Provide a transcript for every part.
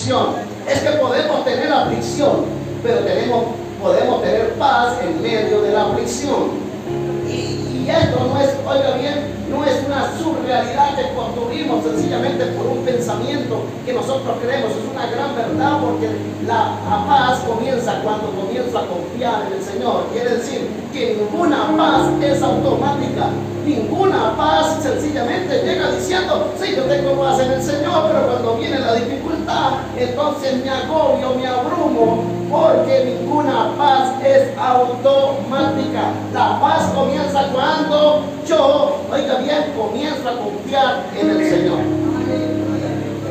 aflicción. Es que podemos tener aflicción, pero podemos tener paz en medio de la aflicción. Y esto no es, oiga bien, no es una surrealidad que construimos sencillamente por un pensamiento que nosotros creemos. Es una gran verdad, porque la paz comienza cuando comienzo a confiar en el Señor. Quiere decir que ninguna paz es automática. Ninguna paz sencillamente llega diciendo, sí, yo tengo paz en el Señor, pero cuando viene la dificultad, entonces me agobio, me abrumo, porque ninguna paz es automática. La paz comienza cuando yo, oiga bien, comienzo a confiar en el Señor.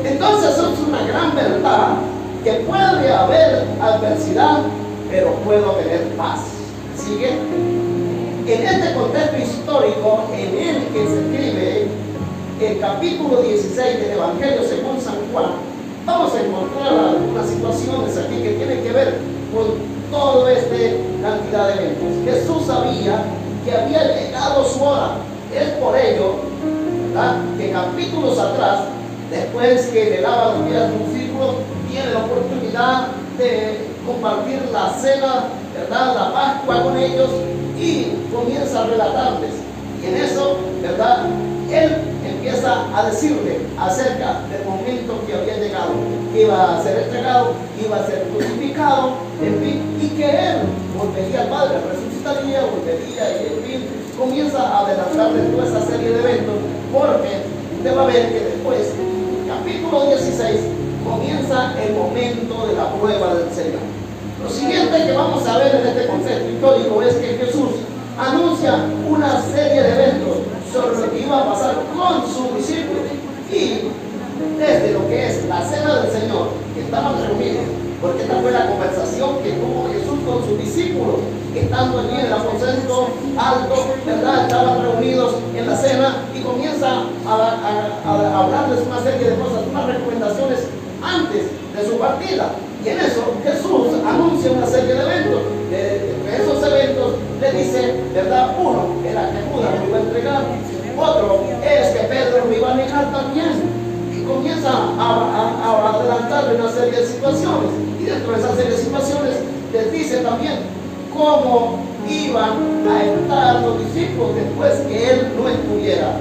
Entonces eso es una gran verdad, que puede haber adversidad, pero puedo tener paz. ¿Sigue? En este contexto histórico en el que se escribe el capítulo 16 del Evangelio según San Juan, vamos a encontrar algunas situaciones aquí que tienen que ver con toda esta cantidad de eventos. Jesús sabía que había llegado su hora. Es por ello, ¿verdad?, que capítulos atrás, después que le lava los pies a sus discípulos, tiene la oportunidad de compartir la cena, ¿verdad?, la Pascua con ellos, y comienza a relatarles. Y en eso, ¿verdad?, él empieza a decirle acerca del momento que había llegado, que iba a ser entregado, iba a ser crucificado, en fin, y que él volvería al Padre, resucitaría, volvería, y en fin, comienza a adelantarle toda esa serie de eventos, porque usted va a ver que después, capítulo 16, comienza el momento de la prueba del Señor. Lo siguiente que vamos a ver en este contexto histórico es que Jesús anuncia una serie de eventos sobre lo que iba a pasar con sus discípulos. Y desde lo que es la cena del Señor, que estaban reunidos, porque esta fue la conversación que tuvo Jesús con sus discípulos, estando allí en el aposento alto, ¿verdad?, estaban reunidos en la cena, y comienza a hablarles una serie de cosas, unas recomendaciones antes de su partida. Y en eso Jesús anuncia una serie de eventos. De esos eventos le dice, ¿verdad?, uno era que Judas lo iba a entregar, otro es que Pedro lo iba a negar también. Y comienza a adelantarle una serie de situaciones. Y dentro de esa serie de situaciones les dice también cómo iban a estar los discípulos después que él no estuviera.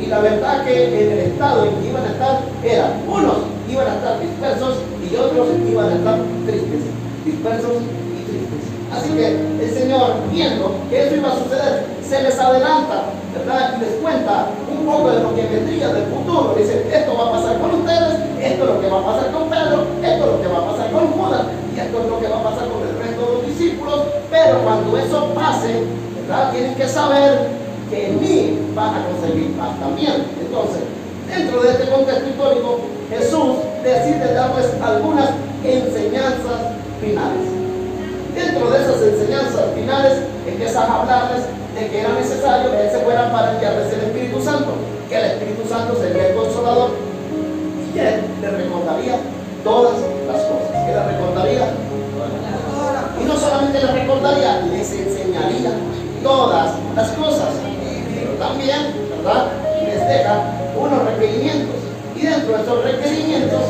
Y la verdad que en el estado en que iban a estar era, unos iban a estar dispersos y otros iban a estar tristes, dispersos y tristes. Así que el Señor, viendo que eso iba a suceder, se les adelanta, ¿verdad?, y les cuenta un poco de lo que vendría del futuro. Dice, esto va a pasar con ustedes, esto es lo que va a pasar con Pedro, esto es lo que va a pasar con Judas, y esto es lo que va a pasar con el resto de los discípulos. Pero cuando eso pase, ¿verdad?, tienen que saber que en mí van a conseguir paz también. Entonces, dentro de este contexto histórico, Jesús decide darles algunas enseñanzas finales. Dentro de esas enseñanzas finales, empieza a hablarles de que era necesario que Él se fuera para enviarles el Espíritu Santo, que el Espíritu Santo sería el Consolador, y Él les recordaría todas las cosas, que les recordaría, y no solamente les recordaría, les enseñaría todas las cosas, pero también, ¿verdad?, les deja unos requerimientos, y dentro de esos requerimientos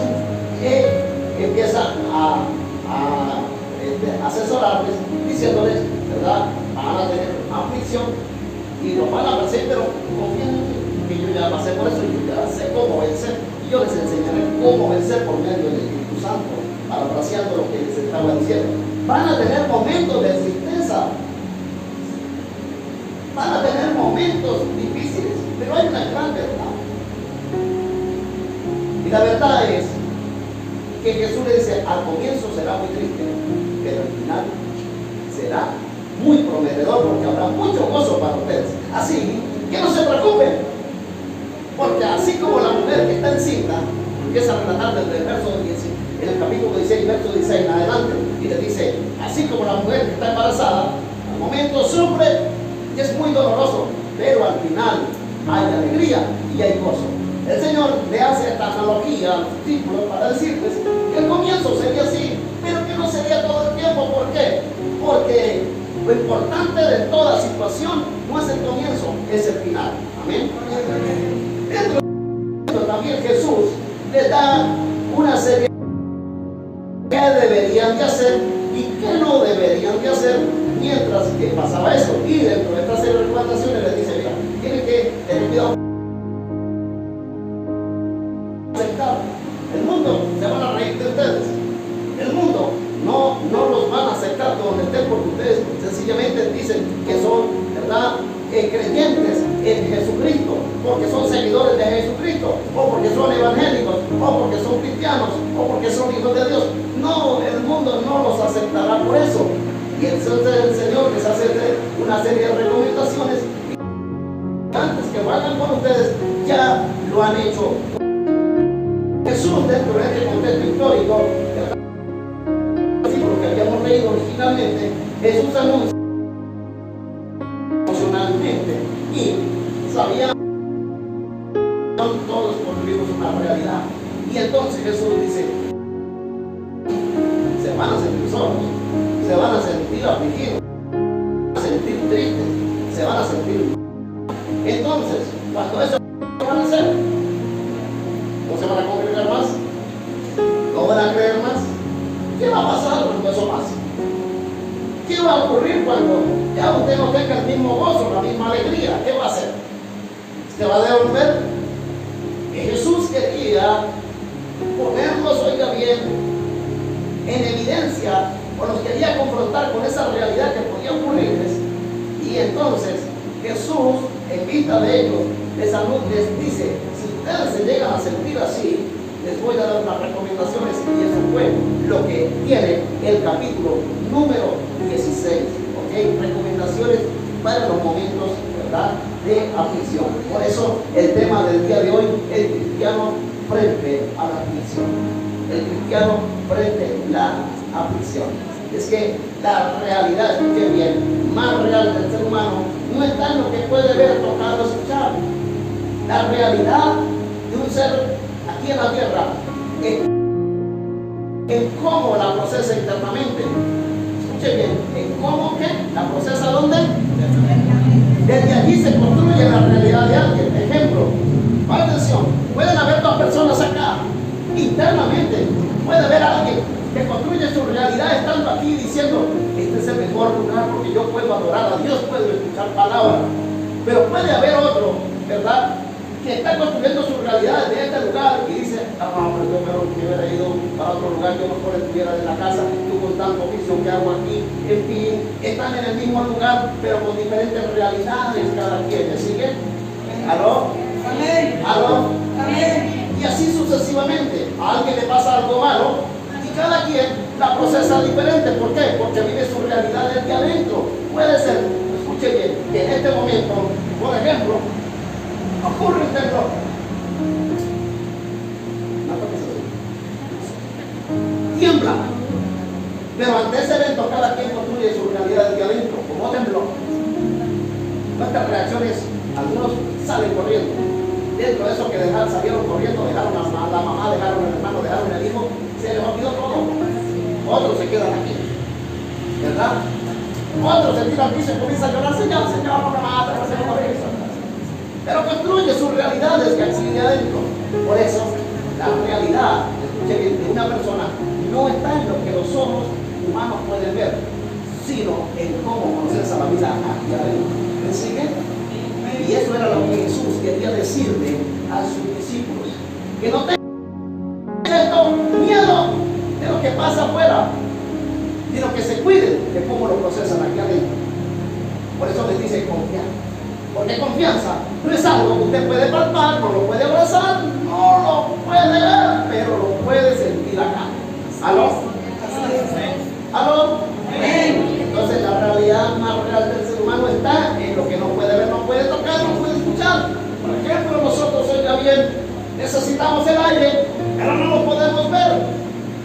empieza a asesorarles, diciéndoles, ¿verdad?, van a tener aflicción y lo van a vencer, pero confíen que yo ya pasé por eso, yo ya sé cómo vencer, y yo les enseñaré cómo vencer por medio del Espíritu Santo, parafraseando lo que les estaba diciendo. Van a tener momentos de tristeza, van a tener momentos difíciles, pero hay una gran verdad. Y la verdad es que Jesús le dice, al comienzo será muy triste, pero al final será muy prometedor, porque habrá mucho gozo para ustedes. Así que no se preocupen, porque así como la mujer que está encinta, empieza a relatar desde el verso 10, en el capítulo 16, verso 16 en adelante, y le dice, así como la mujer que está embarazada, al momento sufre y es muy doloroso, pero al final hay alegría y hay gozo. El Señor le hace esta analogía a los discípulos para decirles que el comienzo sería así, pero que no sería todo el tiempo. ¿Por qué? Porque lo importante de toda situación no es el comienzo, es el final. Amén. Dentro de esto también Jesús les da una serie qué deberían de hacer y qué no deberían de hacer mientras que pasaba eso. Y dentro de esta serie de recomendaciones les dice, mira, tienen que tener cuidado. El mundo se van a reír de ustedes. El mundo no los van a aceptar donde estén, porque ustedes sencillamente dicen que son, ¿verdad?, creyentes en Jesucristo, porque son seguidores de Jesucristo, o porque son evangélicos, o porque son cristianos, o porque son hijos de Dios. No, el mundo no los aceptará por eso. Y entonces el Señor les hace una serie de recomendaciones. Antes que vayan con ustedes, ya lo han hecho. Jesús, dentro de este contexto histórico, el versículo que habíamos leído originalmente, Jesús anuncia emocionalmente y sabían todos construimos una realidad. Y entonces Jesús dice, se van a sentir solos, se van a sentir afligidos, se van a sentir tristes, se van a sentir. Entonces, cuando eso van a hacer, no se van a congregar más, no van a creer más. ¿Qué va a pasar cuando eso pase? ¿Qué va a ocurrir cuando ya usted no tenga el mismo gozo, la misma alegría? ¿Qué va a hacer? ¿Se va a devolver? Que Jesús quería ponerlos, oiga bien, en evidencia, o los quería confrontar con esa realidad que podía ocurrirles. Y entonces Jesús, en vista de ellos, les dice, si ustedes se llegan a sentir así, les voy a dar unas recomendaciones, y eso fue lo que tiene el capítulo número 16, ¿ok? Recomendaciones para los momentos, ¿verdad?, de aflicción. Por eso el tema del día de hoy, el cristiano frente a la aflicción. El cristiano frente a la aflicción. Es que la realidad, escuchen bien, más real del ser humano no está en lo que puede ver, tocar o escuchar. La realidad de un ser aquí en la tierra en cómo la procesa internamente. Escuche bien, en cómo que la procesa ¿dónde? Desde allí se construye la realidad de alguien. Ejemplo, atención, pueden haber dos personas acá internamente, puede haber alguien que construye su realidad estando aquí diciendo, este es el mejor lugar porque yo puedo adorar a Dios, puedo escuchar palabras. Pero puede haber otro, ¿verdad?, que está construyendo su realidad desde este lugar y dice, pero yo mejor que hubiera ido para otro lugar, yo mejor estuviera en la casa, tú con tanto oficio que hago aquí. En fin, están en el mismo lugar, pero con diferentes realidades cada quien. ¿Me sigue? ¿Aló? Amén. ¿Aló? Amén. Y así sucesivamente. A alguien le pasa algo malo y cada quien la procesa diferente. ¿Por qué? Porque vive su realidad desde adentro. Puede ser, escuche bien, que en este momento, por ejemplo, ocurre un temblor. Tiembla. Pero ante ese evento cada quien construye su realidad desde adentro. Como tembló. Nuestras reacciones, algunos salen corriendo. Dentro de eso que salieron corriendo, dejaron a la mamá, dejaron al hermano, dejaron al hijo, se les olvidó todo. Otros se quedan aquí, ¿verdad? Otros se tiran al piso y comienzan a llorar, Señor, no me mata, no se me morir. Pero construye sus realidades que existen adentro. Por eso, la realidad, escuche bien, de una persona no está en lo que los ojos humanos pueden ver, sino en cómo procesa la vida aquí adentro. ¿Me sigue? Y eso era lo que Jesús quería decirle a sus discípulos. Que no tengan miedo de lo que pasa afuera, sino que se cuiden de cómo lo procesan aquí adentro. Por eso les dice confiar. Porque confianza no es algo que usted puede palpar, no lo puede abrazar, no lo puede ver, pero lo puede sentir acá. ¿Aló? ¿Aló? Entonces la realidad más real del ser humano está en lo que no puede ver, no puede tocar, no puede escuchar. Por ejemplo, nosotros, oiga bien, necesitamos el aire, pero no lo podemos ver.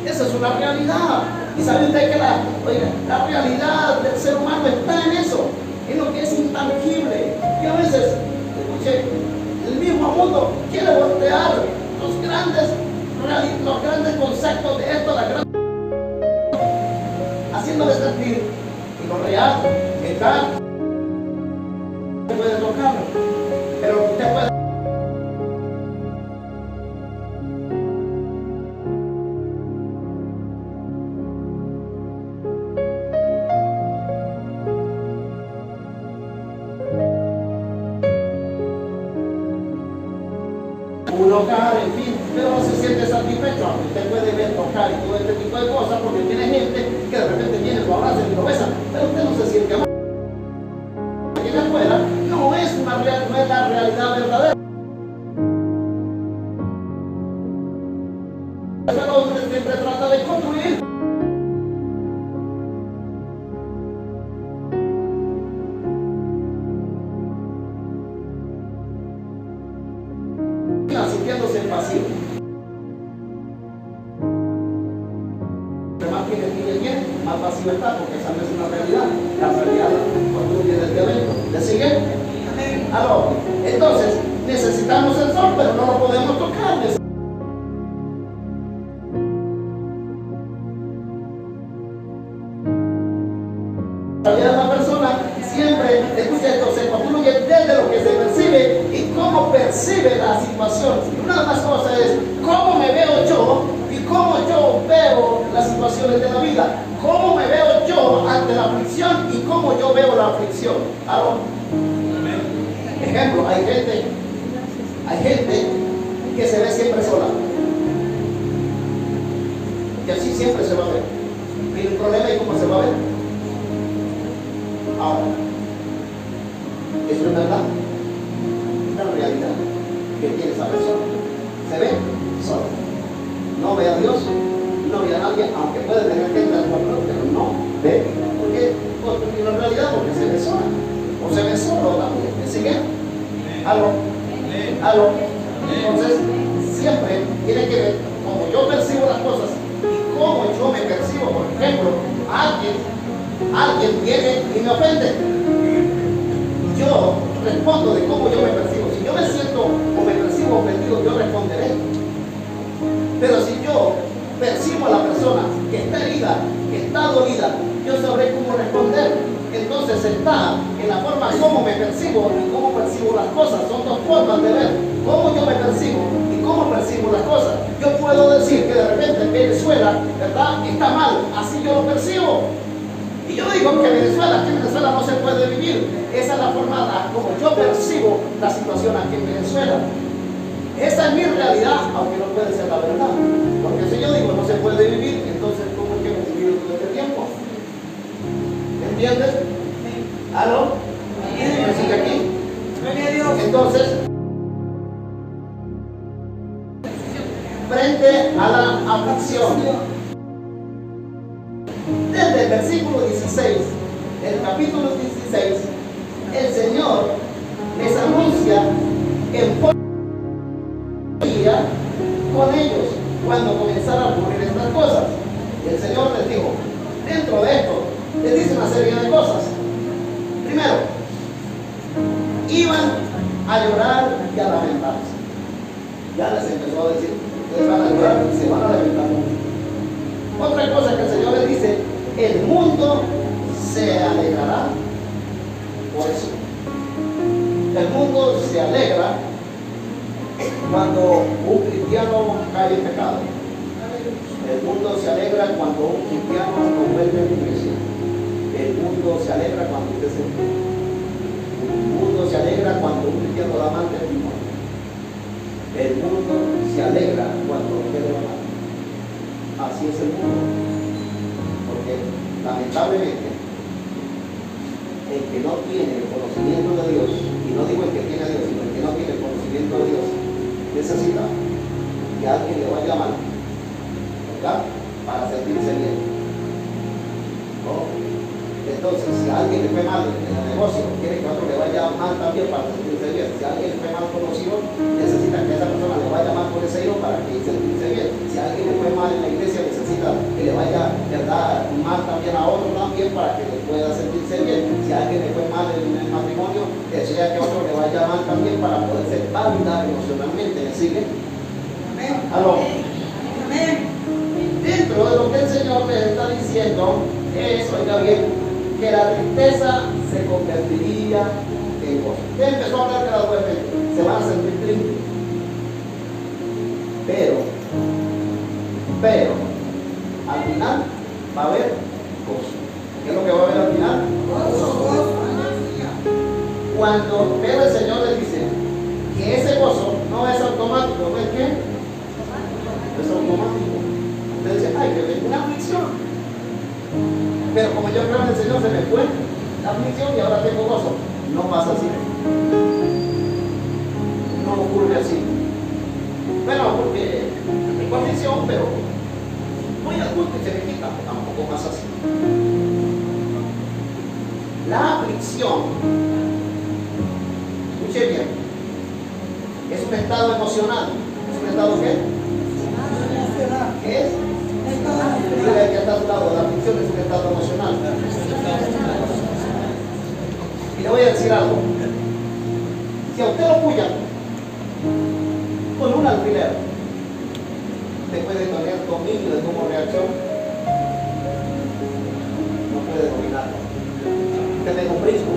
Esa es una realidad. Y sabe usted que la realidad del ser humano está en eso, en lo que es intangible. Y a veces, escuche, el mismo mundo quiere voltear los grandes conceptos de esto, haciéndole sentir que lo real está, usted puede tocarlo, pero usted puede. tocar, en fin, pero no se siente satisfecho. Usted puede ver, tocar y todo este tipo de cosas, porque tiene gente que de repente viene, lo abraza y lo besa, pero usted no se siente amado. Aquí afuera no es la realidad verdadera. El hombre siempre trata de construir. Sintiéndose pasivo. Más tiene, más pasivo está, porque esa no es una realidad. La realidad construye desde adentro. ¿Le sigue? Aló. Entonces, necesitamos el sol, pero no lo podemos tocar. La persona siempre escucha esto, se construye desde lo que se percibe y cómo percibe la situación. Y una de las cosas es cómo me veo yo y cómo yo veo las situaciones de la vida, cómo me veo yo ante la aflicción y cómo yo veo la aflicción. ¿Aló? Ejemplo, hay gente que se ve siempre sola, y así siempre se va a ver. Tiene un problema y cómo se va a ver. Ahora, ¿eso es verdad? Es la realidad que tiene esa persona. Se ve solo. No ve a Dios, no ve a nadie, aunque puede tener gente a su alrededor, pero no ve. Porque la realidad, porque se ve sola. O se ve solo también. ¿Me sigue? Aló. Entonces, siempre tiene que ver cómo yo percibo las cosas y cómo yo me percibo. Por ejemplo, alguien viene y me ofende. Yo respondo de cómo yo me percibo. Si yo me siento o me percibo ofendido, yo responderé. Pero si yo percibo a la persona que está herida, que está dolida, yo sabré cómo responder. Entonces está en la forma como me percibo y cómo percibo las cosas. Son dos formas de ver cómo yo me percibo y cómo percibo las cosas. Yo puedo decir que de repente en Venezuela, ¿verdad?, está mal. Así yo lo percibo. Y yo digo que Venezuela no se puede vivir. Esa es la forma como yo percibo la situación aquí en Venezuela. Esa es mi realidad, aunque no puede ser la verdad. Porque si yo digo no se puede vivir, entonces ¿cómo es que hemos vivido todo este tiempo? ¿Entiendes? ¿Aló? ¿Me sigue aquí? Entonces, frente a la aflicción, desde el versículo 16, el capítulo 16, el Señor les anuncia en forma con ellos cuando comenzaron a ocurrir estas cosas. Y el Señor les dijo, dentro de esto, les dice una serie de cosas. Primero, iban a llorar y a lamentarse. Ya les empezó a decir, ustedes van a llorar y se van a lamentar mucho. Otra cosa que el Señor les dice, el mundo se alegrará por eso. El mundo se alegra cuando un cristiano cae en pecado. El mundo se alegra cuando un cristiano no vuelve a la iglesia. El mundo se alegra cuando usted se muere. El mundo se alegra cuando un cristiano da mal testimonio. El mundo se alegra cuando usted lo mata. Así es el mundo. Porque lamentablemente el que no tiene el conocimiento de Dios, y no digo el que tiene a Dios, sino el que no tiene el conocimiento de Dios, necesita que alguien le vaya mal, ¿verdad?, para sentirse bien. ¿No? Entonces, si a alguien le fue mal en el negocio, quiere que a otro le vaya mal también para sentirse bien. Si a alguien le fue mal con los hijos, necesita que esa persona le vaya mal con ese hijo para que sentirse bien. Si a alguien le fue mal en la iglesia, necesita que le vaya, ¿verdad?, mal también a otro también para que le pueda sentirse bien. Si a alguien le fue mal en el matrimonio, desea que a otro le vaya mal también para poderse validar emocionalmente. ¿Me sigue? Amén. ¿Aló? Amén. Dentro de lo que el Señor les está diciendo es, oiga bien, que la tristeza se convertiría en gozo. Usted empezó a hablar que las mujeres se van a sentir tristes. Pero, al final va a haber gozo. ¿Qué es lo que va a haber al final? Gozo. Pero el Señor les dice que ese gozo no no es automático, ¿no es qué? Es automático. Usted dice, ay, que vengo una aflicción. Pero como yo creo en el Señor, se me fue la aflicción y ahora tengo gozo. No pasa así. No ocurre así. Bueno, porque tengo aflicción, pero voy al culto y se me quita. Tampoco pasa así. La aflicción, escuche bien, es un estado emocional. ¿Es un estado qué? ¿Qué es? Dígale que está a tu lado, la aflicción es un estado emocional. Y le voy a decir algo. Si a usted lo pullan con un alfiler, usted puede tener dominio de cómo reacción. No puede dominarlo. Usted tiene un brinco,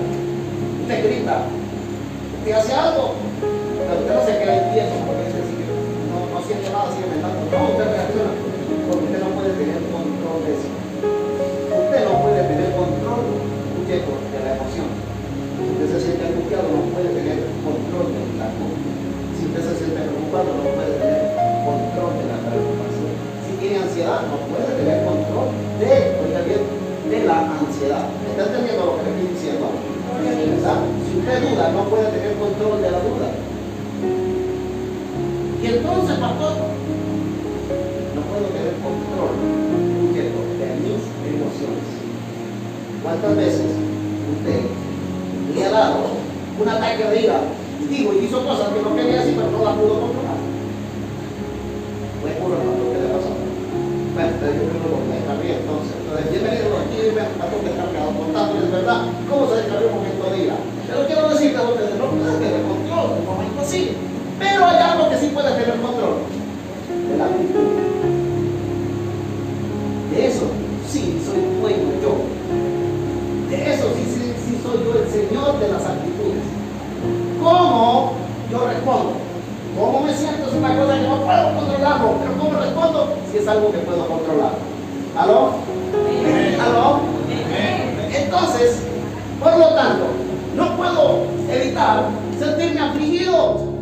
usted grita, usted hace algo, pero usted no se queda quieto porque dice, no siente nada, sigue mentando. No, usted reacciona, porque usted no puede tener control de eso. Usted no puede tener control, escuche, de la emoción. Si usted se siente angustiado, no puede tener control de la angustia. Si usted se siente preocupado, no puede tener control de la preocupación. Si tiene ansiedad, no puede tener control de, oiga bien, de la ansiedad. ¿Está entendiendo lo que le estoy diciendo? ¿Verdad? Si usted duda, no puede tener control de la duda. Y entonces, pastor, no puedo tener control de mis emociones. ¿Cuántas veces usted le ha dado un ataque de ira? Y digo, y hizo cosas que no quería decir, pero no las pudo controlar. Fue puro, pastor, ¿qué le pasó? Bueno, yo creo que lo deja bien, entonces. Bienvenido aquí, pastor descargado, contándoles, ¿verdad? ¿Cómo se descargó un momento de ira? Pero quiero decirte a ustedes, no puede tener control, en un momento así. Pero hay algo que sí puede tener control. De la actitud. De eso sí soy dueño yo. De eso sí soy yo el Señor de las actitudes. ¿Cómo yo respondo? ¿Cómo me siento? Es una cosa que no puedo controlarlo. Pero ¿cómo respondo? Si es algo que puedo controlar. ¿Aló? ¿Aló? Entonces, por lo tanto, no puedo evitar sentirme afligido.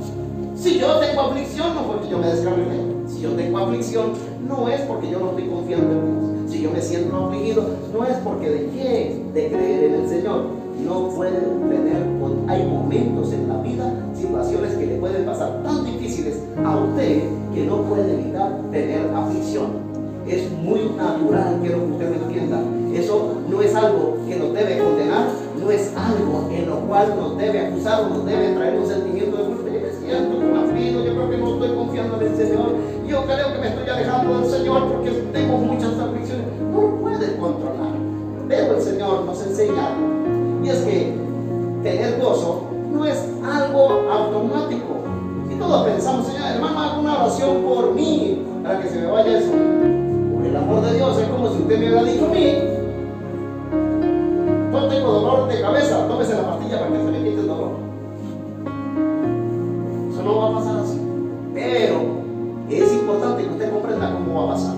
Si yo tengo aflicción, no porque yo me descarrilé. Si yo tengo aflicción, no es porque yo no estoy confiando en Dios. Si yo me siento afligido, no es porque dejé de creer en el Señor. No pueden tener, hay momentos en la vida, situaciones que le pueden pasar tan difíciles a usted que no puede evitar tener aflicción. Es muy natural, quiero que usted me entienda. Eso no es algo que nos debe condenar, no es algo en lo cual nos debe acusar o nos debe traer un sentimiento de culpa. Yo me siento como afligido, yo creo que no estoy confiando en el Señor, yo creo que me estoy alejando del Señor porque tengo muchas aflicciones. No lo puede controlar, pero el Señor nos enseña algo, y es que tener gozo no es algo automático. Si todos pensamos, Señor, hermano, haga una oración por mí para que se me vaya eso. Por el amor de Dios, es como si usted me hubiera dicho a mí, yo tengo dolor de cabeza, tómese la pastilla para que se me quite el dolor. Eso no va a pasar así. Pero es importante que usted comprenda cómo va a pasar.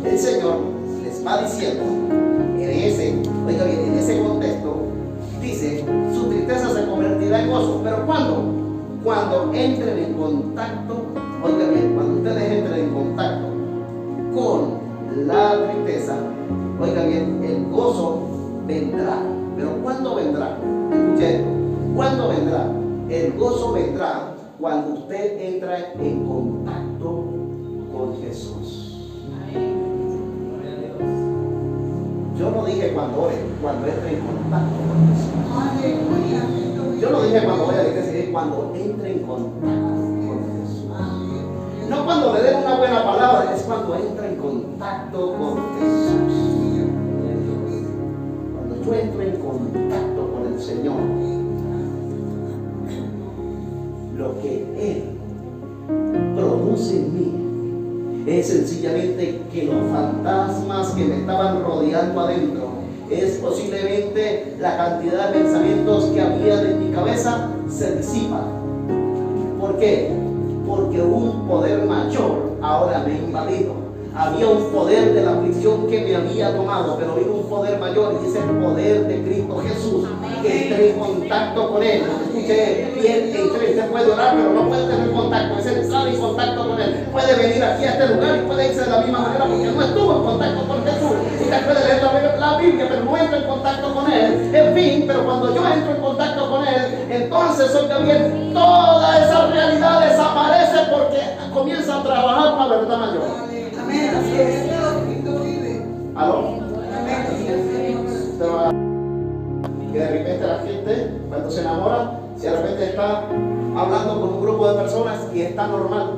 El Señor les va diciendo en ese, oiga bien, en ese contexto, dice, su tristeza se convertirá en gozo. ¿Pero cuándo? Cuando entren en contacto, oiga bien, cuando ustedes entren en contacto con la tristeza, oiga bien, el gozo vendrá. ¿Pero cuándo vendrá? Escuche esto. ¿Cuándo vendrá? El gozo vendrá cuando usted entra en contacto con Jesús. Yo no dije cuando ore, cuando entre en contacto con Jesús. Yo no dije cuando vaya a la iglesia, dije cuando entre en contacto con Jesús. No cuando le den una buena palabra, es cuando entra en contacto con Jesús. Cuando yo entro en contacto con el Señor, lo que Él produce en mí es sencillamente que los fantasmas que me estaban rodeando adentro, es posiblemente la cantidad de pensamientos que había en mi cabeza, se disipan. ¿Por qué? Porque un poder mayor ahora me ha invadido. había un poder de la aflicción que me había tomado, pero vino un poder mayor y es el poder de Cristo Jesús. Entré en contacto con Él. Escuché bien, usted puede orar, pero no puede tener contacto. Es entrar en contacto con Él. Puede venir aquí a este lugar y puede irse de la misma manera porque no estuvo en contacto con Jesús. Usted puede leer la Biblia, pero no entra en contacto con Él. En fin, pero cuando yo entro en contacto con Él, entonces, oiga bien, toda esa realidad desaparece porque comienza a trabajar una verdad mayor. Amén, así es. ¿Aló? Que de repente la gente, cuando se enamora, si de repente está hablando con un grupo de personas y está normal,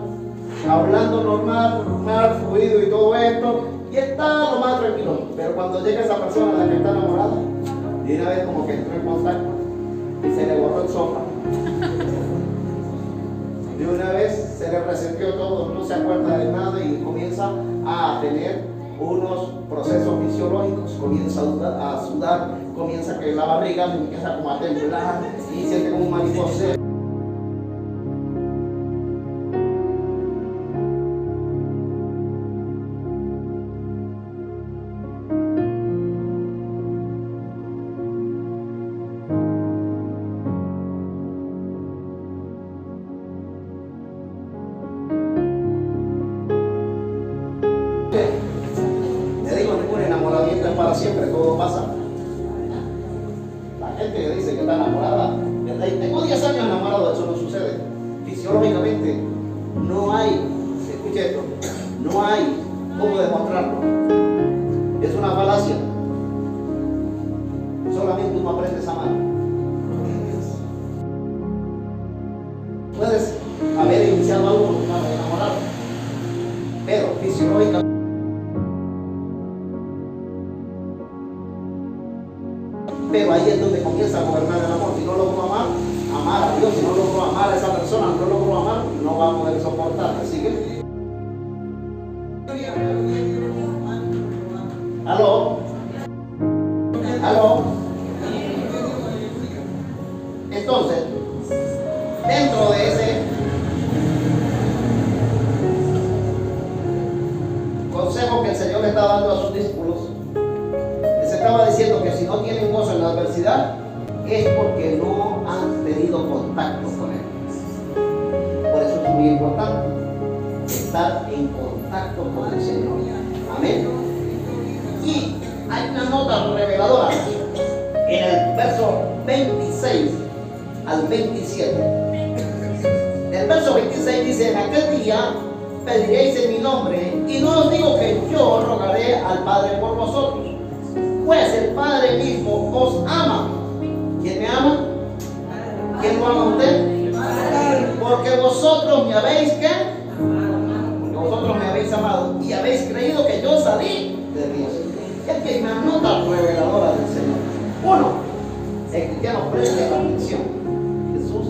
hablando normal, fluido y todo esto, y está lo más tranquilo. Pero cuando llega esa persona, la que está enamorada, de una vez como que entró en contacto y se le borró el sofá. De una vez se le resentió todo, no se acuerda de nada y comienza a tener unos procesos fisiológicos, comienza a sudar, comienza que la barriga empieza como a temblar y siente como un mariposeo. Para siempre, todo pasa. La gente que dice que está enamorada, tengo 10 años enamorado, eso no sucede. Fisiológicamente, no hay, escuche esto, no hay cómo demostrarlo. Es una falacia. Solamente uno aprendes a amar. Puedes haber iniciado algo con una enamorada, pero fisiológicamente. Pero ahí es donde comienza a gobernar el amor. Si no logro amar a Dios, si no logro amar a esa persona, no logro amar, no va a poder soportar. ¿Me sigue? ¿Aló? ¿Aló? Entonces, dentro de ese consejo que el Señor le está dando a sus discípulos, estaba diciendo que si no tienen gozo en la adversidad es porque no han tenido contacto con Él. Por eso es muy importante estar en contacto con el Señor. Amén. Y hay una nota reveladora en el verso 26 al 27. El verso 26 dice: en aquel día pediréis en mi nombre, y no os digo que yo rogaré al Padre por vosotros, pues el Padre mismo os ama. ¿Quién me ama? ¿Quién lo ama a usted? Porque vosotros me habéis, ¿qué? Porque vosotros me habéis amado y habéis creído que yo salí de Dios. Es que una nota reveladora del Señor. Uno, el cristiano frente a la aflicción. Jesús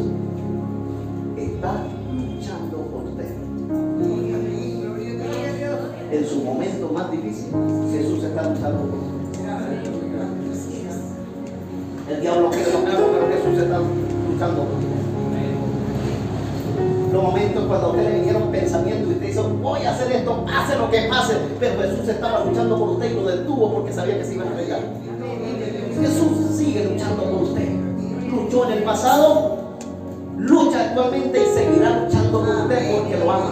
está luchando por usted. En su momento más difícil, Jesús está luchando por usted. El diablo quiere lo mismo, pero Jesús está luchando contigo. Los momentos cuando a usted le vinieron pensamientos y usted dice: voy a hacer esto, pase lo que pase, pero Jesús estaba luchando por usted y lo detuvo porque sabía que se iba a entregar. Jesús sigue luchando por usted. Luchó en el pasado, lucha actualmente y seguirá luchando por usted porque lo ama.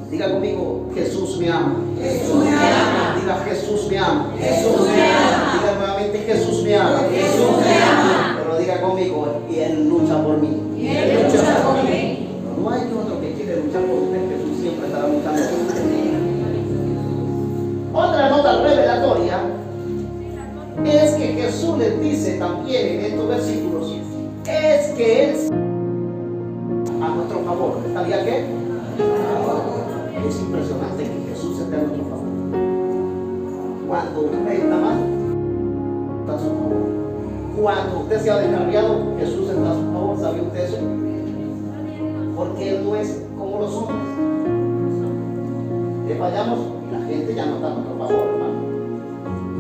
Diga conmigo: Jesús me ama. Jesús me ama. Diga: Jesús me ama. Jesús me ama. Diga nuevamente: Jesús me ama. Jesús me ama. Pero diga conmigo: y Él lucha por mí. Y Él lucha por mí. No hay otro que quiere luchar por usted. Jesús siempre estará luchando por usted. Otra nota revelatoria es que Jesús les dice también en estos versículos, es que Él a nuestro favor. ¿Estaría qué? Es impresionante que Jesús esté a nuestro favor. Cuando usted está mal, está a su favor. Cuando usted se ha descarriado, Jesús está a su favor. ¿Sabe usted eso? Porque Él no es como los hombres. Le fallamos y la gente ya no está a nuestro favor, hermano.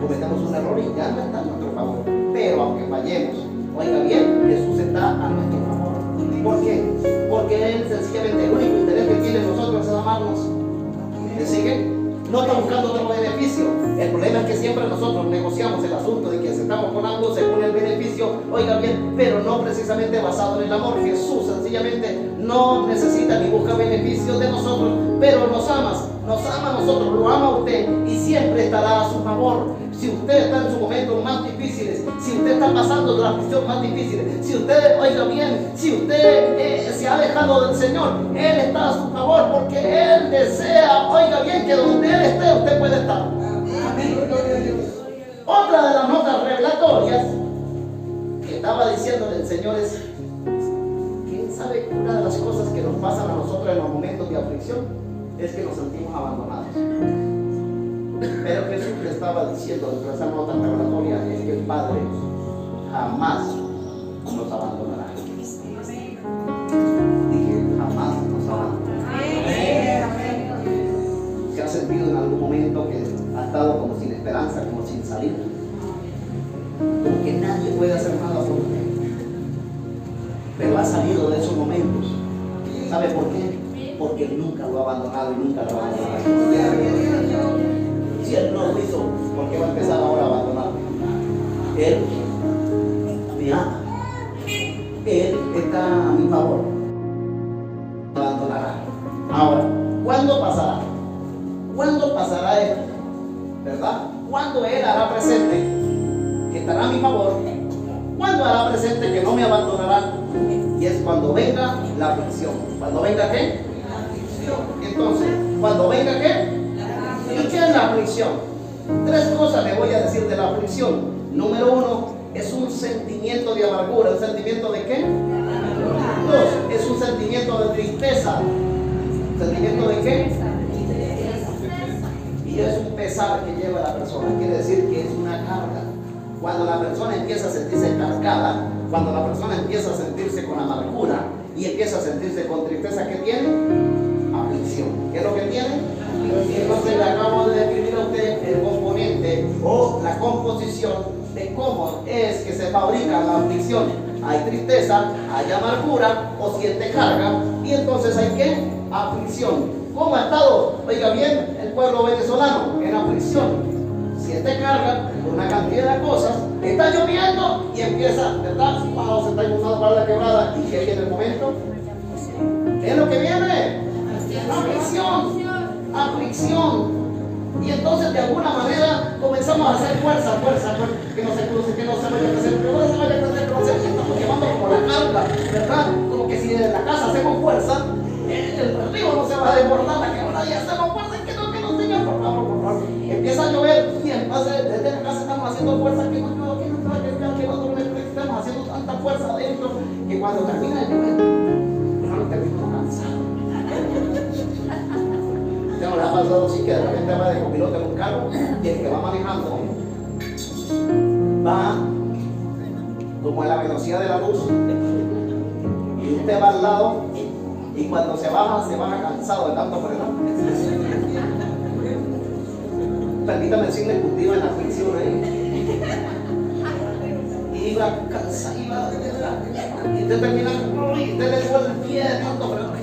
Cometemos un error y ya no está a nuestro favor. Pero aunque fallemos, oiga bien, Jesús está a nuestro favor. ¿Por qué? Porque Él sencillamente, el único interés que tiene en nosotros es amarnos. ¿Me siguen? No está buscando otro beneficio. El problema es que siempre nosotros negociamos el asunto de que aceptamos con algo según el beneficio, oiga bien, pero no precisamente basado en el amor. Jesús sencillamente no necesita ni busca beneficios de nosotros, pero nos ama a nosotros, lo ama a usted y siempre estará a su favor. Si usted está en sus momentos más difíciles, si usted está pasando de la aflicción más difícil, si usted, oiga bien, si usted se ha alejado del Señor, Él está a su favor porque Él desea, oiga bien, que donde Él esté, usted puede estar. Otra de las notas revelatorias que estaba diciéndole el Señor es, ¿quién sabe? Una de las cosas que nos pasan a nosotros en los momentos de aflicción es que nos sentimos abandonados. Pero Jesús le estaba diciendo dentro de esa nota revelatoria es que el Padre jamás nos abandonará. Dije, jamás nos abandonará. ¿Se ha sentido en algún momento que ha estado como sin esperanza, como sin salida? Como que nadie puede hacer nada por usted. Pero ha salido de esos momentos. ¿Sabe por qué? Porque Él nunca lo ha abandonado y nunca lo abandonará. Si Él no lo hizo, ¿por qué va a empezar ahora a abandonarme? Él me ama. Él está a mi favor. Me abandonará. Ahora, ¿cuándo pasará? ¿Cuándo pasará esto? ¿Verdad? ¿Cuándo Él hará presente que estará a mi favor? ¿Cuándo hará presente que no me abandonará? Y es cuando venga la aflicción. ¿Cuando venga qué? La aflicción. Entonces, cuando venga qué? ¿Y qué es la aflicción? Tres cosas le voy a decir de la aflicción. Número uno, es un sentimiento de amargura. ¿Un sentimiento de qué? Dos, es un sentimiento de tristeza. ¿Un sentimiento de qué? Y es un pesar que lleva a la persona. Quiere decir que es una carga. Cuando la persona empieza a sentirse cargada, cuando la persona empieza a sentirse con amargura y empieza a sentirse con tristeza, ¿qué tiene? Aflicción. ¿Qué es lo que tiene? Entonces le acabo de describir a usted el componente o la composición de cómo es que se fabrica la aflicción. Hay tristeza, hay amargura o siente carga y entonces hay ¿qué? Aflicción. ¿Cómo ha estado? Oiga bien, el pueblo venezolano en aflicción. Siente carga por una cantidad de cosas, está lloviendo y empieza, ¿verdad? Wow, se está inundando para la quebrada. ¿Y qué viene el momento? ¿Qué es lo que viene? Aflicción. Aflicción. Y entonces de alguna manera comenzamos a hacer fuerza, que no se cruce, que no se vaya a crecer, que no se vaya a crecer, que no se estamos llevando como la carga, ¿verdad? Como que si desde la casa hacemos fuerza, el río no se va a desbordar, la quebrada y hacemos fuerza, que no, Señor, por favor. Empieza a llover y entonces desde la casa estamos haciendo fuerza, que no, estamos haciendo tanta fuerza adentro, que cuando termina de llover, terminamos cansados. No le ha pasado así que de repente va de copiloto en un carro y el que va manejando va como a la velocidad de la luz y usted va al lado y cuando se baja cansado de tanto frenar. Permítame decirle que usted iba en la aflicción ahí y iba cansado, y usted termina y usted le duele el pie de tanto frenar.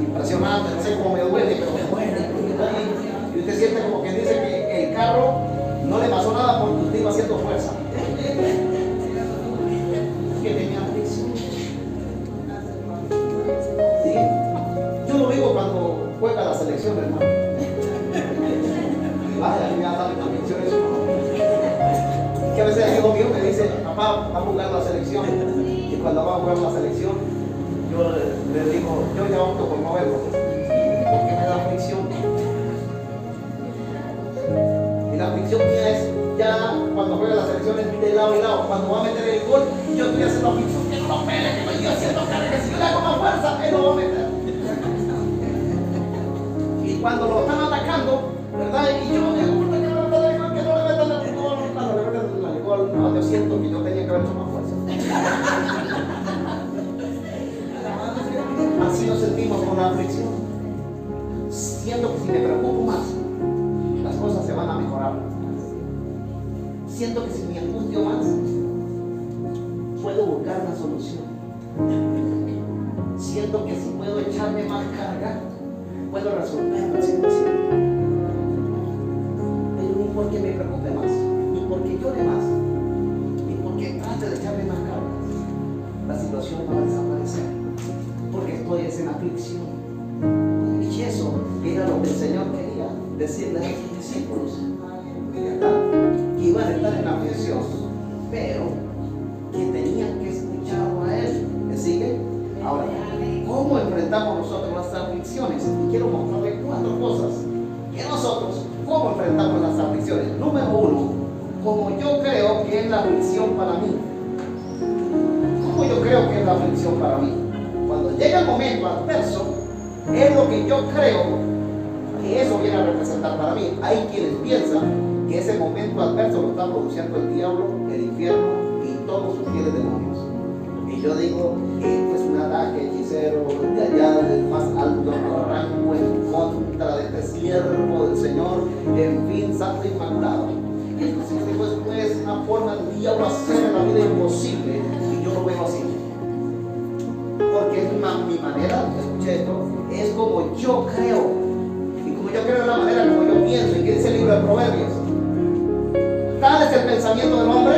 Impresionante, no sé cómo me duele, pero me duele. Y usted siente como que dice que el carro no le pasó nada porque usted iba haciendo fuerza. Que tenía aflicción. ¿Sí? Yo lo vivo cuando juega la selección, hermano. Ay, a mí me da tanta aflicción eso. Que a veces el hijo mío me dice, papá, va a jugar la selección. Y cuando va a jugar la selección, yo le digo, yo ya opto por no verlo, porque me da aflicción. Y la aflicción mía es ya cuando juega las selecciones de lado y lado, cuando va a meter el gol, yo estoy haciendo aflicción, que no lo pele, que no estoy haciendo carga, que si yo le hago más fuerza, él lo va a meter. Y cuando lo están atacando, ¿verdad? Y yo le digo, que no le metan el gol, cuando le meten el gol, no, yo siento que yo tenía que haber hecho más fuerza. Así nos sentimos con la aflicción. Siento que si me preocupo más, las cosas se van a mejorar. Siento que si me angustio más, puedo buscar una solución. Siento que si puedo echarme más carga, puedo resolver la situación. Pero ni porque me preocupe más, ni porque llore más, ni porque trate de echarle más cargas, la situación va a desaparecer, porque estoy en aflicción. Y eso era lo que el Señor quería decirle a sus discípulos, ¿verdad? Que iban a estar en aflicción, pero que tenían que escucharlo a Él. ¿Me sigue? Ahora, ¿cómo enfrentamos nosotros las aflicciones? Y quiero mostrarles 4 cosas que nosotros, ¿cómo enfrentamos las aflicciones? Número 1, como yo creo que es la aflicción para mí. ¿Cómo yo creo que es la aflicción para mí? Cuando llega el momento adverso, es lo que yo creo que eso viene a representar para mí. Hay quienes piensan que ese momento adverso lo está produciendo el diablo, el infierno y todos sus fieles demonios. Y yo digo que esto es un ataque hechicero de allá del más alto rango en contra de este siervo del Señor, en fin, santo inmaculado. Y entonces digo, esto es una forma del diablo hacer la vida imposible, y yo lo veo así. Porque es mi manera, escuche esto, es como yo creo. Y como yo creo en la manera como yo pienso. ¿Y qué dice el libro de Proverbios? Tal es el pensamiento del hombre,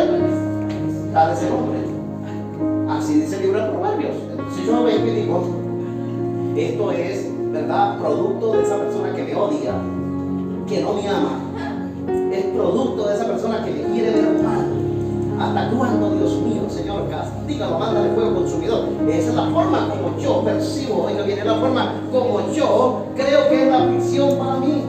tal es el hombre. Así dice el libro de Proverbios. Entonces yo veo y digo, esto es, ¿verdad?, producto de esa persona que me odia, que no me ama. Es producto de esa persona que me quiere ver mal. ¿Hasta cuándo, Dios mío, Señor, castígalo, mándale fuego consumidor? Esa es la forma como yo percibo, oiga bien, es la forma como yo creo que es la aflicción para mí.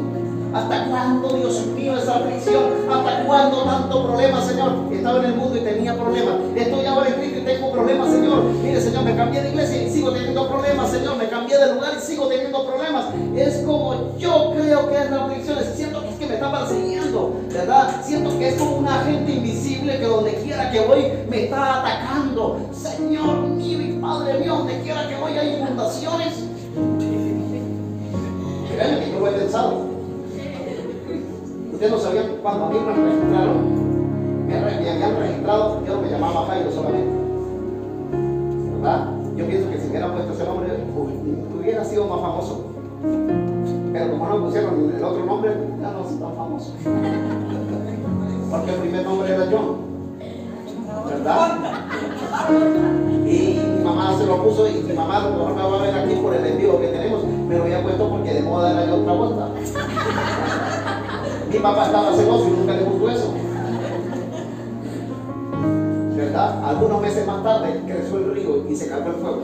¿Hasta cuándo, Dios mío, esa aflicción? ¿Hasta cuándo tanto problema, Señor? Estaba en el mundo y tenía problemas. Estoy ahora en Cristo y tengo problemas, Señor. Mire, Señor, me cambié de iglesia y sigo teniendo problemas, Señor. Me cambié de lugar y sigo teniendo problemas. Es como yo creo que es la aflicción. Siento que es que me está persiguiendo, ¿verdad? Siento que es como un agente invisible que donde quiera que voy me está atacando. Señor mío y Padre mío, donde quiera que voy hay inundaciones. Créanme que yo lo he pensado. Ustedes no sabían cuando a mí me registraron, me habían registrado, yo no me llamaba Jairo solamente, ¿verdad? Yo pienso que si me hubieran puesto ese nombre hubiera sido más famoso, pero como no me pusieron el otro nombre, ya no soy tan famoso, porque el primer nombre era John, ¿verdad? Y mi mamá se lo puso, y mi mamá, a lo mejor me va a ver aquí por el envío que tenemos, me lo había puesto porque de moda era de otra vuelta. Mi papá estaba celoso y nunca le gustó eso, ¿verdad? Algunos meses más tarde creció el río y se calmó el fuego.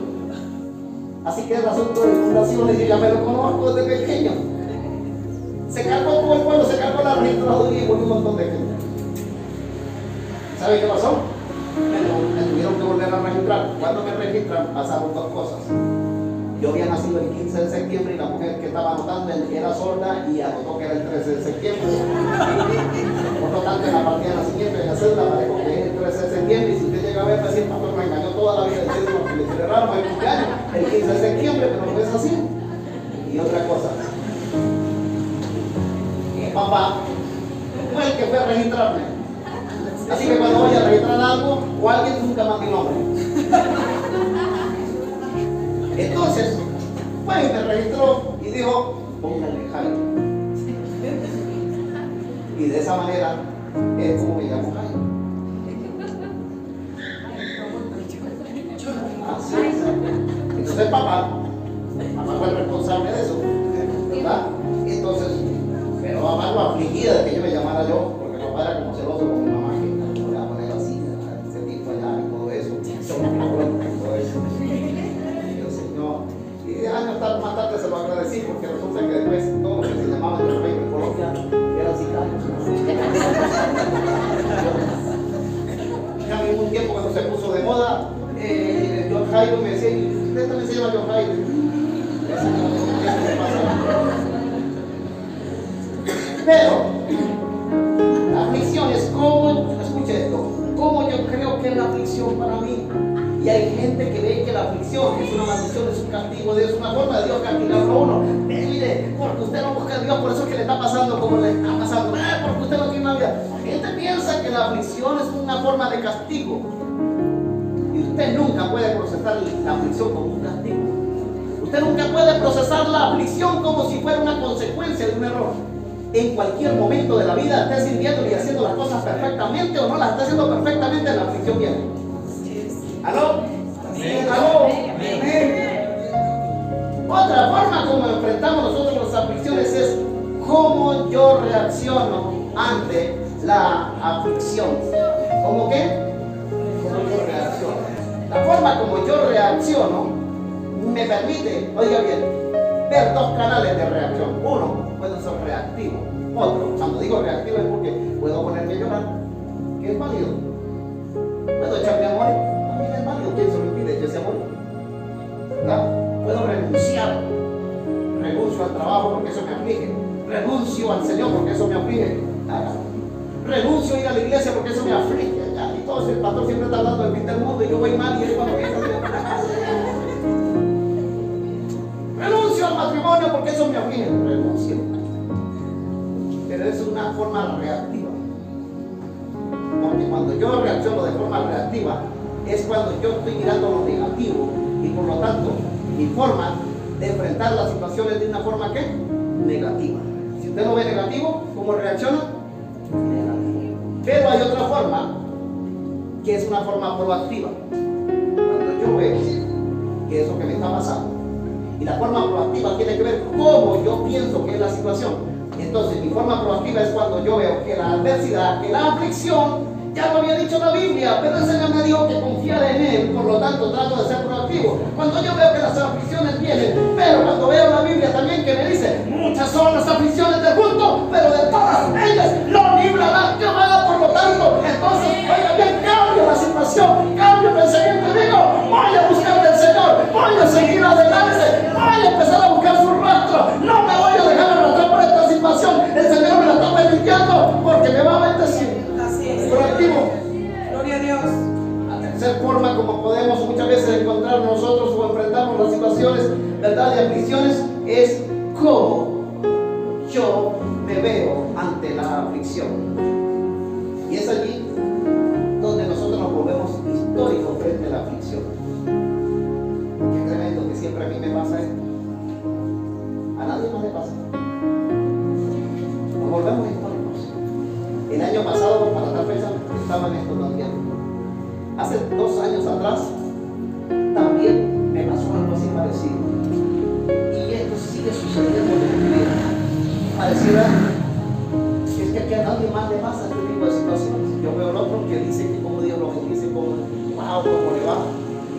Así que el asunto de inundaciones yo ya me lo conozco desde pequeño. Se cargó todo el pueblo, se cargó la registraduría y volvió un montón de gente. ¿Sabe qué pasó? Me tuvieron que volver a registrar. Cuando me registran pasaron 2 cosas. Yo había nacido el 15 de septiembre y la mujer que estaba anotando era sorda y anotó que era el 13 de septiembre. Por lo tanto, en la partida de nacimiento de la cédula aparezco que es el 13 de septiembre, y si usted llega a ver, pues el pastor me engañó toda la vida diciendo que le celebramos el cumpleaños el 15 de septiembre, pero no es así. Y otra cosa, mi papá fue el que fue a registrarme. Así que cuando voy a registrar algo o alguien, nunca manda mi nombre. Entonces, fue y me registró y dijo, póngale Jairo. Y de esa manera es como me llamo Jairo. Así es. Entonces papá fue el responsable de eso, ¿verdad? Entonces, pero mamá lo afligida de que yo me llamara yo, porque papá era como celoso con mi mamá, que no le va a poner así, ese tipo allá y todo eso. Y años más tarde se lo agradecí, porque resulta que después todo lo que se llamaba el rey en Colombia eran sicarios. Ya en un tiempo cuando se puso de moda, John Jairo me decía, usted también se llama John Jairo. Pero la aflicción es como, escuche esto, como yo creo que es la aflicción para mí. Y hay gente que ve que la aflicción es una maldición, es un castigo de Dios, es una forma de Dios castigarlo a uno. Mire, porque usted no busca a Dios, por eso es que le está pasando como le está pasando. Porque usted no tiene una vida. La gente piensa que la aflicción es una forma de castigo. Y usted nunca puede procesar la aflicción como un castigo. Usted nunca puede procesar la aflicción como si fuera una consecuencia de un error. En cualquier momento de la vida esté sirviendo y haciendo las cosas perfectamente o no las está haciendo perfectamente, la aflicción viene. ¿Aló? ¿Aló? Otra forma como enfrentamos nosotros las aflicciones es cómo yo reacciono ante la aflicción. ¿Cómo qué? ¿Cómo yo reacciono? La forma como yo reacciono me permite, oiga bien, ver dos canales de reacción. Uno, puedo ser reactivo. Otro, cuando digo reactivo es porque puedo ponerme a llorar, que es válido. Puedo echarme amor, también es válido. ¿Quién se lo impide echarse amor? ¿Verdad? Puedo renunciar. Renuncio al trabajo porque eso me aflige. Renuncio al Señor porque eso me aflige. Renuncio a ir a la iglesia porque eso me aflige. Y todo el pastor siempre está hablando del fin del mundo y yo voy mal y él cuando viene renuncio al matrimonio porque eso me aflige. Renuncio. Pero es una forma reactiva. Porque cuando yo reacciono de forma reactiva es cuando yo estoy mirando lo negativo y por lo tanto mi forma de enfrentar las situaciones de una forma ¿qué? Negativa. Si usted lo ve negativo, ¿cómo reacciona? Negativo. Pero hay otra forma que es una forma proactiva. Cuando yo veo que eso que me está pasando y la forma proactiva tiene que ver cómo yo pienso que es la situación. Entonces mi forma proactiva es cuando yo veo que la adversidad, que la aflicción, ya lo había dicho la Biblia, pero el Señor me dijo que confiara en Él, por lo tanto trato de ser proactivo. Cuando yo veo que las aflicciones vienen, pero cuando veo la Biblia también que me dice, muchas son las aflicciones del justo, pero de todas ellas lo librará Jehová, por lo tanto, entonces, oiga bien, cambio la situación, cambio el pensamiento y digo, voy a buscar del Señor, voy a seguir adelante, voy a empezar a buscar su rostro, no me voy a dejar arrastrar por esta situación, el Señor me la está permitiendo porque me va a bendecir. Proactivo. Gloria a Dios. La tercera forma como podemos muchas veces encontrar nosotros o enfrentamos las situaciones, ¿verdad?, de aflicciones, es cómo yo me veo ante la aflicción. Y es allí donde nosotros nos volvemos históricos frente a la aflicción. Qué tremendo que siempre a mí me pasa esto. A nadie más le pasa. Nos volvemos históricos. El año pasado, para tal fecha, estaba en esto también. Hace 2 años atrás, también me pasó algo así parecido. Y esto sigue sucediendo en mi vida. Pareciera que aquí a nadie más le pasa este tipo de situaciones. Yo veo al otro que dice que como Dios lo bendice, como wow, cómo le va.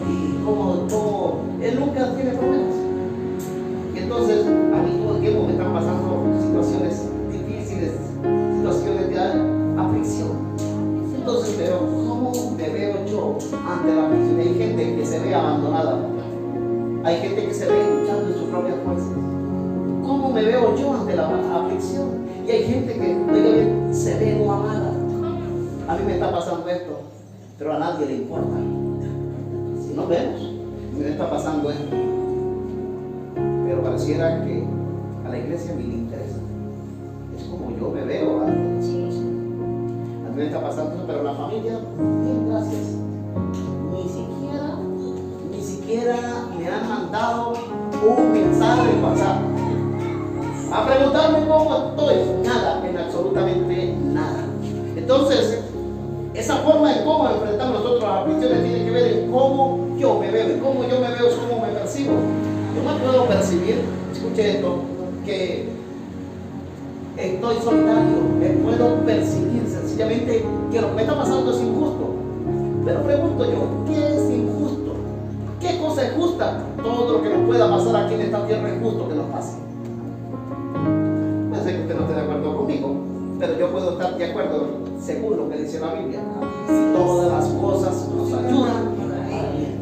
Y como él nunca tiene problemas. Y entonces, a mí todo el tiempo me están pasando situaciones difíciles, situaciones de aflicción. Entonces veo cómo me veo yo ante la aflicción. Hay gente que se ve abandonada, hay gente que se ve luchando en sus propias fuerzas. ¿Cómo me veo yo ante la aflicción? Y hay gente que, oiga bien, se ve no amada. A mí me está pasando esto, pero a nadie le importa. Si nos vemos, me está pasando esto, pero pareciera que a la iglesia ni le interesa. Es como yo me veo ante la situación. A mí me está pasando eso, pero la familia, bien, gracias. Ni siquiera me han mandado un mensaje de WhatsApp a preguntarme cómo estoy. Nada, en absolutamente nada. Entonces, esa forma en cómo enfrentamos nosotros las aflicciones tiene que ver en cómo yo me veo. Y cómo yo me veo es cómo me percibo. Yo me puedo percibir, escuche esto, que estoy solitario. Me puedo percibir sencillamente que lo que me está pasando es injusto. Pero pregunto yo, ¿qué es injusto? ¿Qué cosa es justa? Todo lo que nos pueda pasar aquí en esta tierra es justo que nos pase. Sé que usted no esté de acuerdo conmigo, pero yo puedo estar de acuerdo según lo que dice la Biblia. Todas las cosas nos ayudan a bien.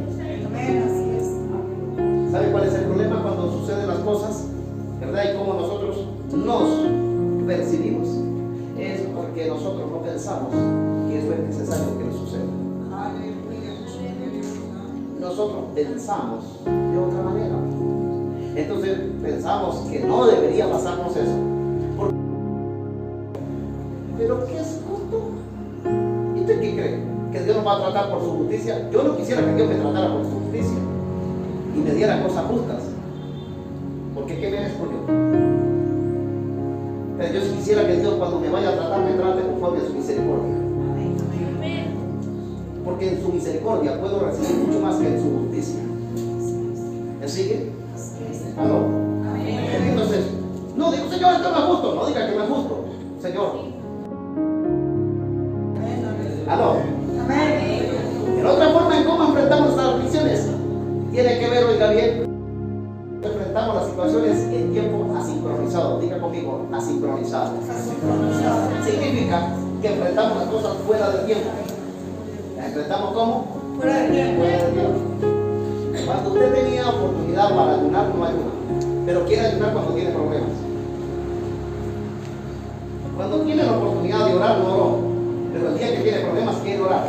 ¿Sabe cuál es el problema cuando suceden las cosas? ¿Verdad? Y cómo nosotros nos percibimos. Es porque nosotros no pensamos que eso es necesario que nos suceda. Nosotros pensamos de otra manera. Entonces pensamos que no debería pasarnos eso. ¿Pero qué es justo? ¿Y usted qué cree? ¿Que Dios nos va a tratar por su justicia? Yo no quisiera que Dios me tratara por su justicia y me diera cosas justas. Porque ¿qué me escogió? Pero yo quisiera que Dios cuando me vaya a tratar me trate conforme a su misericordia. Porque en su misericordia puedo recibir mucho más que en su justicia. ¿Me sigue? ¿Aló? Entonces, no digo, Señor, esto no es justo. No diga que no es justo, Señor. ¿Aló? En otra forma en cómo enfrentamos estas aflicciones tiene que ver, oiga bien, enfrentamos las situaciones en tiempo asincronizado. Diga conmigo, asincronizado. Significa que enfrentamos las cosas fuera del tiempo. ¿Las enfrentamos cómo? Fuera del tiempo. Fuera del tiempo. Cuando usted tenía oportunidad para ayunar, no ayuna, pero quiere ayunar cuando tiene problemas. Cuando tiene la oportunidad de orar, no oró, pero el día que tiene problemas quiere orar.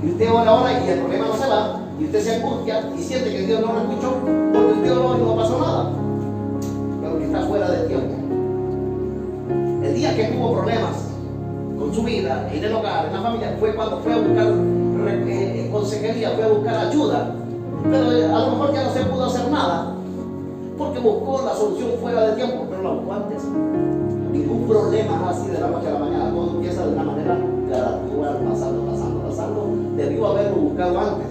Y usted ora y el problema no se va, y usted se angustia y siente que Dios no lo escuchó porque usted oró y no pasó nada, pero que está fuera del tiempo. El día que tuvo problemas con su vida, en el hogar, en la familia, fue cuando fue a buscar consejería, fue a buscar ayuda, pero a lo mejor ya no se pudo hacer nada porque buscó la solución fuera del tiempo, pero la buscó antes. Ningún problema así de la noche a la mañana, todo empieza de una manera gradual, pasando. Debió haberlo buscado antes,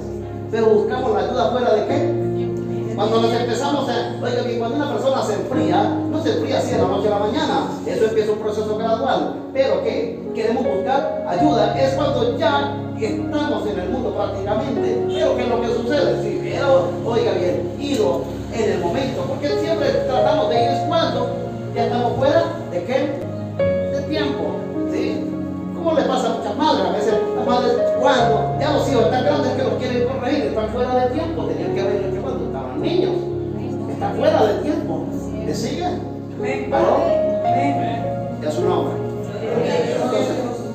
pero buscamos la ayuda fuera de qué. Cuando nos empezamos oiga bien, cuando una persona se enfría, no se enfría así de la noche a la mañana, eso empieza un proceso gradual, pero ¿qué? Queremos buscar ayuda, es cuando ya estamos en el mundo prácticamente, pero ¿qué es lo que sucede? Sí, pero oiga bien, ido en el momento, porque siempre tratamos de ir cuando ya estamos fuera de qué, de tiempo, ¿sí? ¿Cómo le pasa a muchas madres? A veces las madres, cuando ya los hijos están grandes que los quieren corregir, están fuera de tiempo, tenían que haber hecho cuando estaban niños, están fuera de tiempo. ¿Me siguen? ¿Aló? Ya su nombre. Entonces,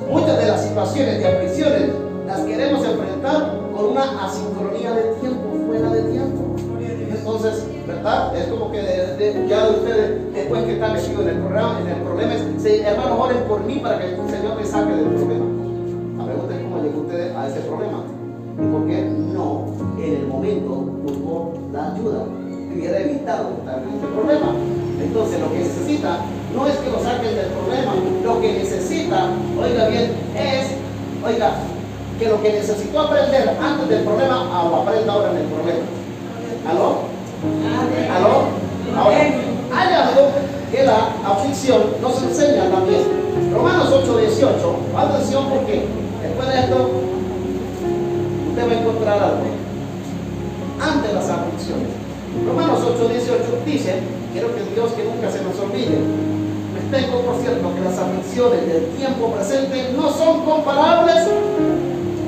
muchas de las situaciones de aflicciones las queremos enfrentar con una asincronía de tiempo, fuera de tiempo. Entonces, ¿verdad? Es como que ya ustedes, después que están metidos en el problema, hermanos, oren por mí para que el Señor me saque del problema. A ver ustedes cómo llegó ustedes a ese problema. Y por qué no en el momento buscó la ayuda que hubiera evitado estar en ese problema. Entonces, lo que necesita no es que lo saquen del problema, lo que necesita, oiga bien, es, que lo que necesitó aprender antes del problema, lo aprenda ahora en el problema. ¿Aló? ¿Aló? Ahora, hay algo que la aflicción nos enseña también. Romanos 8:18. Atención porque después de esto usted va a encontrar algo. Ante las aflicciones. Romanos 8:18 dice, quiero que Dios que nunca se nos olvide. Les tengo por cierto que las aflicciones del tiempo presente no son comparables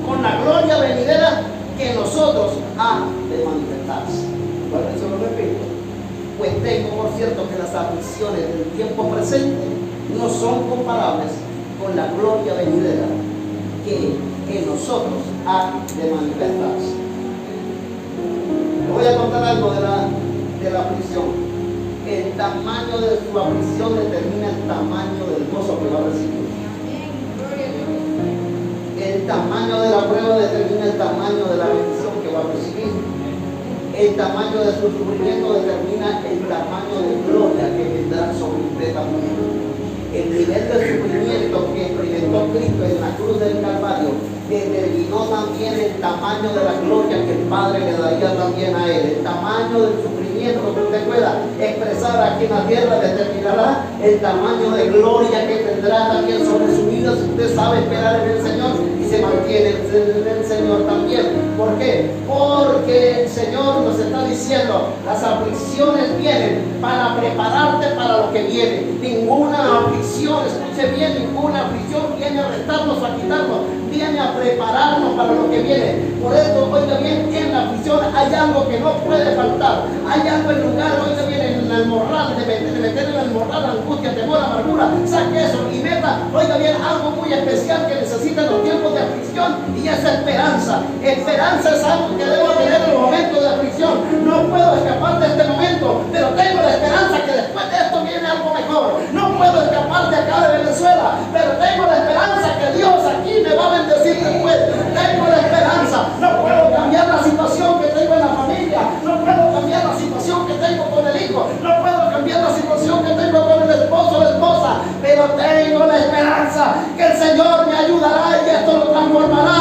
con la gloria venidera que nosotros ha de manifestarse. Bueno, eso lo repito. Pues tengo por cierto que las aflicciones del tiempo presente no son comparables con la gloria venidera que en nosotros ha de manifestarse. Le voy a contar algo de la aflicción. El tamaño de su aflicción determina el tamaño del gozo que va a recibir. El tamaño de la prueba determina el tamaño de la bendición que va a recibir. El tamaño de su sufrimiento determina el tamaño de gloria que vendrá sobre usted también. El nivel de sufrimiento que experimentó Cristo en la cruz del Calvario determinó también el tamaño de la gloria que el Padre le daría también a él. El tamaño del sufrimiento que usted pueda expresar aquí en la tierra determinará el tamaño de gloria que tendrá también sobre su vida si usted sabe esperar en el Señor y se mantiene en el Señor también. ¿Por qué? Porque el Señor nos está diciendo, las aflicciones vienen para prepararte para lo que viene. Ninguna aflicción, escuche bien, ninguna aflicción viene a restarnos o a quitarnos, viene a prepararnos para lo que viene. Por esto, oiga bien, en la aflicción hay algo que no puede faltar. Hay algo en lugar, oiga bien, en el morral, de meter en el morral angustia, temor, amargura. Saque eso y meta, oiga bien, algo muy especial que necesitan los tiempos de aflicción, y es esperanza. Esperanza es algo que debo tener en los momentos de aflicción. No puedo escapar de este momento, pero tengo la esperanza que después de esto viene algo mejor. No puedo escapar de acá de Venezuela, pero tengo la esperanza que Dios aquí me va a bendecir después. Tengo la esperanza. No puedo cambiar la situación que tengo en la familia, no puedo cambiar la situación que tengo con el hijo, tengo la esperanza que el Señor me ayudará y esto lo transformará